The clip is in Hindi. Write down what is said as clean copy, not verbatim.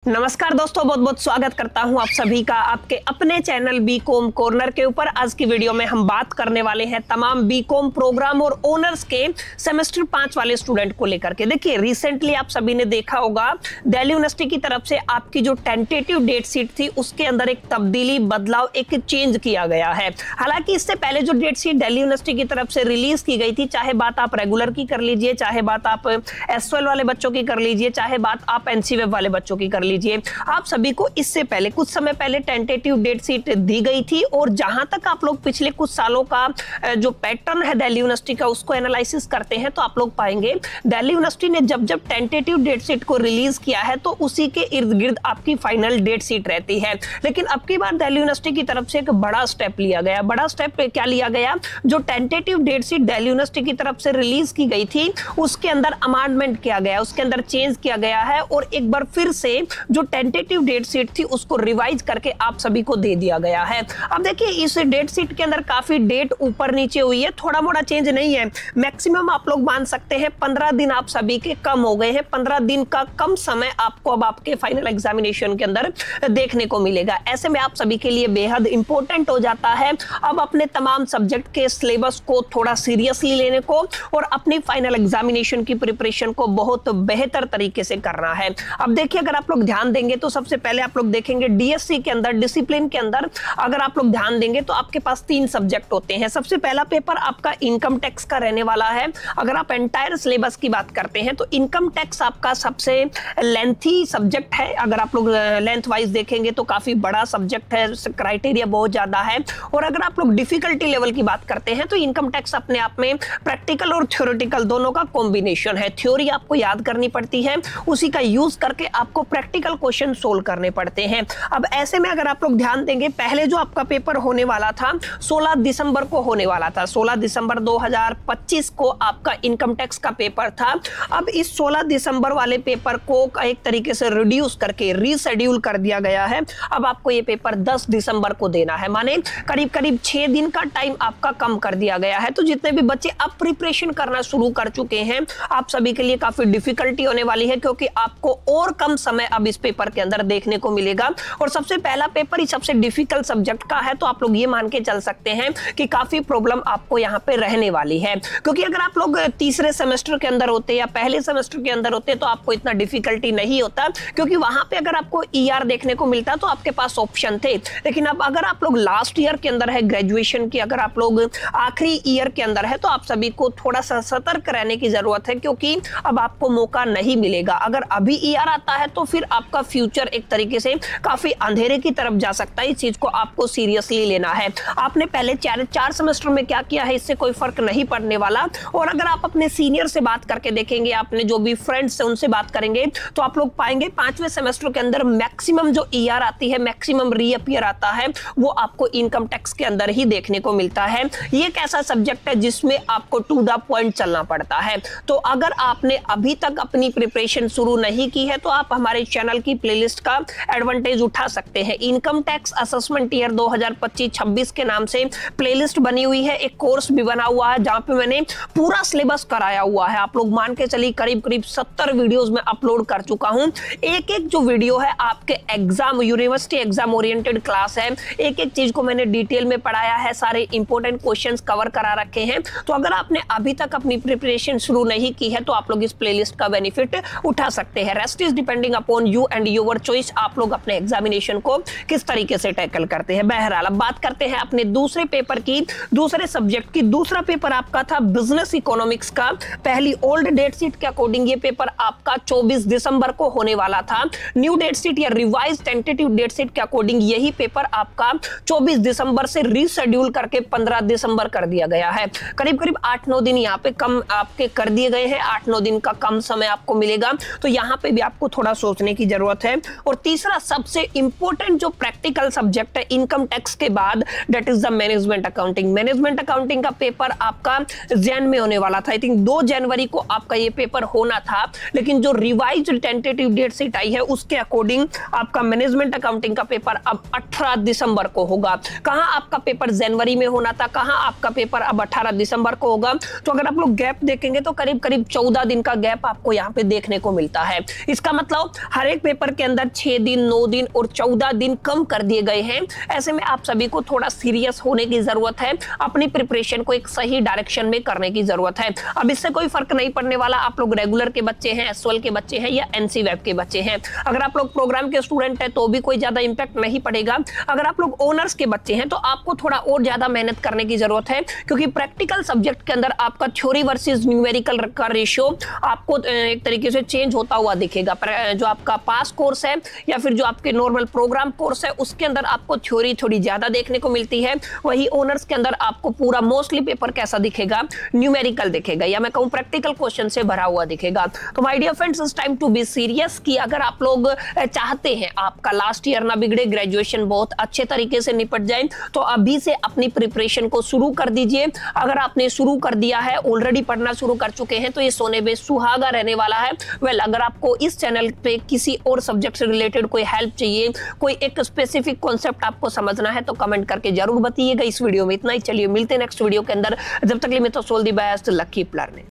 नमस्कार दोस्तों, बहुत बहुत स्वागत करता हूं आप सभी का आपके अपने चैनल बीकॉम कॉर्नर के ऊपर। आज की वीडियो में हम बात करने वाले हैं तमाम बीकॉम प्रोग्राम और ऑनर्स के सेमेस्टर 5 वाले स्टूडेंट को लेकर के। देखिए, रिसेंटली आप सभी ने देखा होगा दिल्ली यूनिवर्सिटी की तरफ से आपकी जो टेंटेटिव डेट शीट थी उसके अंदर एक तब्दीली, बदलाव, एक चेंज किया गया है। हालांकि इससे पहले जो डेट शीट दिल्ली यूनिवर्सिटी की तरफ से रिलीज की गई थी, चाहे बात आप रेगुलर की कर लीजिए, चाहे बात आप एसवाई वाले बच्चों की कर लीजिए, चाहे बात आप एनसीवेब वाले बच्चों की कर लीजिए, आप सभी को इससे पहले कुछ समय पहले टेंटेटिव डेट शीट दी गई थी। और जहां तक आप लोग पिछले कुछ सालों का जो पैटर्न है दिल्ली यूनिवर्सिटी का उसको एनालिसिस करते हैं तो आप लोग पाएंगे दिल्ली यूनिवर्सिटी ने जब जब टेंटेटिव डेट शीट को रिलीज किया है तो उसी के इर्द गिर्द आपकी फाइनल डेट शीट रहती है। लेकिन अब की बार दिल्ली यूनिवर्सिटी की तरफ से एक बड़ा स्टेप लिया गया। बड़ा स्टेप क्या लिया गया? जो tentative date sheet Delhi university की तरफ से रिलीज की गई थी उसके अंदर अमेंडमेंट किया गया, उसके अंदर चेंज किया गया है और एक बार फिर से जो टेंटेटिव डेट शीट थी उसको रिवाइज करके आप सभी को दे दिया गया है। अब देखिए, इस डेट शीट के अंदर काफी डेट ऊपर नीचे हुई है, थोड़ा मोड़ा चेंज नहीं है। मैक्सिमम आप लोग मान सकते हैं 15 दिन आप सभी के कम हो गए हैं। 15 दिन का कम समय आपको अब आपके फाइनल एग्जामिनेशन के अंदर देखने को मिलेगा। ऐसे में आप सभी के लिए बेहद इंपॉर्टेंट हो जाता है अब अपने तमाम सब्जेक्ट के सिलेबस को थोड़ा सीरियसली लेने को और अपनी फाइनल एग्जामिनेशन की प्रिपरेशन को बहुत बेहतर तरीके से करना है। अब देखिए, अगर आप लोग ध्यान देंगे तो सबसे पहले आप लोग देखेंगे डीएससी के अंदर, डिसिप्लिन के अंदर अगर आप लोग ध्यान देंगे तो आपके पास 3 सब्जेक्ट होते हैं। सबसे पहला पेपर आपका इनकम टैक्स का रहने वाला है। अगर आप एंटायर सिलेबस की बात करते हैं तो इनकम टैक्स आपका सबसे लेंथी सब्जेक्ट है। अगर आप लोग लेंथ वाइज देखेंगे तो काफी बड़ा सब्जेक्ट है, क्राइटेरिया बहुत ज्यादा है। और अगर आप लोग डिफिकल्टी लेवल की बात करते हैं तो इनकम टैक्स अपने आप में प्रैक्टिकल और थ्योरेटिकल दोनों का कॉम्बिनेशन है। थ्योरी आपको याद करनी पड़ती है, उसी का यूज करके आपको प्रैक्टिकल क्वेश्चन सोल्व करने पड़ते हैं। अब ऐसे में अगर आप लोग ध्यान देंगे, पहले जो आपका पेपर होने वाला था 16 दिसंबर को होने वाला था। 16 दिसंबर 2025 को आपका इनकम टैक्स का पेपर था। अब इस 16 दिसंबर वाले पेपर को एक तरीके से रिड्यूस करके रीशेड्यूल कर दिया गया है। अब आपको ये पेपर 10 दिसंबर को देना है, माने करीब करीब 6 दिन का टाइम आपका कम कर दिया गया है। तो जितने भी बच्चे अब प्रिपरेशन करना शुरू कर चुके हैं आप सभी के लिए काफी डिफिकल्टी होने वाली है, क्योंकि आपको और कम समय अब इस पेपर के अंदर देखने को मिलेगा। और सबसे पहला पेपर ही सबसे डिफिकल्ट सब्जेक्ट का है, तो आप लोग ये मान के चल सकते हैं कि काफी प्रॉब्लम आपको यहाँ पे रहने वाली है। क्योंकि अगर आप लोग तीसरे सेमेस्टर के अंदर होते या पहले सेमेस्टर के अंदर होते तो आपको इतना डिफिकल्टी नहीं होता, क्योंकि वहां पे अगर आपको ईआर देखने को मिलता तो आपके पास ऑप्शन थे। लेकिन अब अगर आप लोग लास्ट ईयर के अंदर है ग्रेजुएशन की, अगर आप लोग आखिरी ईयर के अंदर है तो आप सभी को थोड़ा सा सतर्क रहने की जरूरत है, क्योंकि अब आपको मौका नहीं मिलेगा। अगर अभी ईआर आता है तो फिर आपका फ्यूचर एक तरीके से काफी अंधेरे की तरफ जा सकता है। इस चीज को आपको सीरियसली लेना है। आपने पहले 4 सेमेस्टर में क्या किया है इससे कोई फर्क नहीं पड़ने वाला। और अगर आप अपने सीनियर से बात करके देखेंगे, आपने जो भी फ्रेंड्स है उनसे बात करेंगे तो आप लोग पाएंगे 5वें सेमेस्टर के अंदर मैक्सिमम जो ईआर आती है, मैक्सिमम रीअपीयर आता है, वो आपको इनकम टैक्स के अंदर ही देखने को मिलता है। ये एक ऐसा सब्जेक्ट है जिसमें आपको टू द पॉइंट चलना पड़ता है। तो अगर आपने अभी तक अपनी प्रिपरेशन शुरू नहीं की है तो आप हमारे चैनल की प्लेलिस्ट का एडवांटेज उठा सकते हैं। इनकम टैक्स असेसमेंट ईयर 2025-26 के नाम से प्लेलिस्ट बनी हुई है। एक कोर्स भी बना हुआ है जहां पे मैंने पूरा सिलेबस कराया हुआ है। आप लोग मान के चलिए करीब करीब 70 वीडियोस में अपलोड कर चुका हूं। एक एक जो वीडियो है आपके exam, university exam oriented class है। एक एक चीज को मैंने डिटेल में पढ़ाया है, सारे इंपॉर्टेंट क्वेश्चंस कवर करा रखे हैं। तो अगर आपने अभी तक अपनी प्रिपरेशन शुरू नहीं की है तो आप लोग इस प्लेलिस्ट का बेनिफिट उठा सकते हैं। Rest is depending upon you and your choice, आप लोग अपने एग्जामिनेशन को किस तरीके से टैकल करते हैं। बहरहाल अब बात करते हैं अपने दूसरे पेपर की, दूसरे सब्जेक्ट की। दूसरा पेपर आपका था बिजनेस इकोनॉमिक्स का। पहली ओल्ड डेट शीट के अकॉर्डिंग ये पेपर आपका 24 दिसंबर को होने वाला था। न्यू डेट शीट या रिवाइज टेंटेटिव डेट शीट के अकॉर्डिंग यही पेपर आपका 24 दिसंबर से रीशेड्यूल करके 15 दिसंबर कर दिया गया है। करीब करीब 8-9 दिन यहाँ पे कम आपके कर दिए गए हैं। 8-9 दिन का कम समय आपको मिलेगा, तो यहाँ पे भी आपको थोड़ा सोचने की जरूरत है। और तीसरा सबसे इंपॉर्टेंट जो प्रैक्टिकल सब्जेक्ट है इनकम टैक्स के बाद, that is the management accounting. Management accounting का पेपर आपका जैन में होने वाला था। आई थिंक 2 जनवरी को आपका ये पेपर होना था, लेकिन जो रिवाइज्ड टेंटेटिव डेट शीट आई है उसके अकॉर्डिंग आपका मैनेजमेंट अकाउंटिंग का पेपर अब 18 दिसंबर को होगा। कहां आपका पेपर जनवरी में होना था, कहां आपका पेपर अब 18 दिसंबर को होगा। तो अगर आप लोग गैप देखेंगे तो करीब करीब 14 दिन का गैप आपको यहाँ पे देखने को मिलता है। इसका मतलब हर एक पेपर के अंदर 6 दिन, 9 दिन और 14 दिन कम कर दिए गए हैं। ऐसे में आप सभी को थोड़ा सीरियस होने की जरूरत है, अपनी प्रिपरेशन को एक सही डायरेक्शन में करने की जरूरत है। अब इससे कोई फर्क नहीं पड़ने वाला आप लोग रेगुलर के बच्चे हैं, एसवाल के बच्चे हैं या एनसी वेब के बच्चे हैं। अगर आप लोग प्रोग्राम के स्टूडेंट हैं तो भी कोई ज्यादा इंपैक्ट नहीं पड़ेगा। अगर आप लोग ऑनर्स के बच्चे हैं तो आपको थोड़ा और ज्यादा मेहनत करने की जरूरत है, क्योंकि प्रैक्टिकल सब्जेक्ट के अंदर आपका थ्योरी वर्सेस न्यूमेरिकल का रेशियो आपको एक तरीके से चेंज होता हुआ दिखेगा। जो आपका पास कोर्स है या फिर जो आपके नॉर्मल प्रोग्राम कोर्स है उसके अंदर आपको थ्योरी थोड़ी ज्यादा देखने को मिलती है, वही ऑनर्स के अंदर आपको पूरा मोस्टली पेपर कैसा दिखेगा, न्यूमेरिकल दिखेगा या मैं कहूं प्रैक्टिकल क्वेश्चन से भरा हुआ दिखेगा। तो my dear friends, it's time to be serious कि अगर आप लोग चाहते हैं आपका लास्ट ईयर ना बिगड़े, ग्रेजुएशन बहुत अच्छे तरीके से निपट जाए, तो अभी से अपनी प्रिपरेशन को शुरू कर दीजिए। अगर आपने शुरू कर दिया है, ऑलरेडी पढ़ना शुरू कर चुके हैं, तो ये सोने पे सुहागा रहने वाला है। अगर आपको इस चैनल पे किसी और सब्जेक्ट से रिलेटेड कोई हेल्प चाहिए, कोई एक स्पेसिफिक कॉन्सेप्ट आपको समझना है, तो कमेंट करके जरूर बताइएगा। इस वीडियो में इतना ही, चलिए मिलते हैं नेक्स्ट वीडियो के अंदर। जब तक के लिए मैं तो so all the best, lucky learning.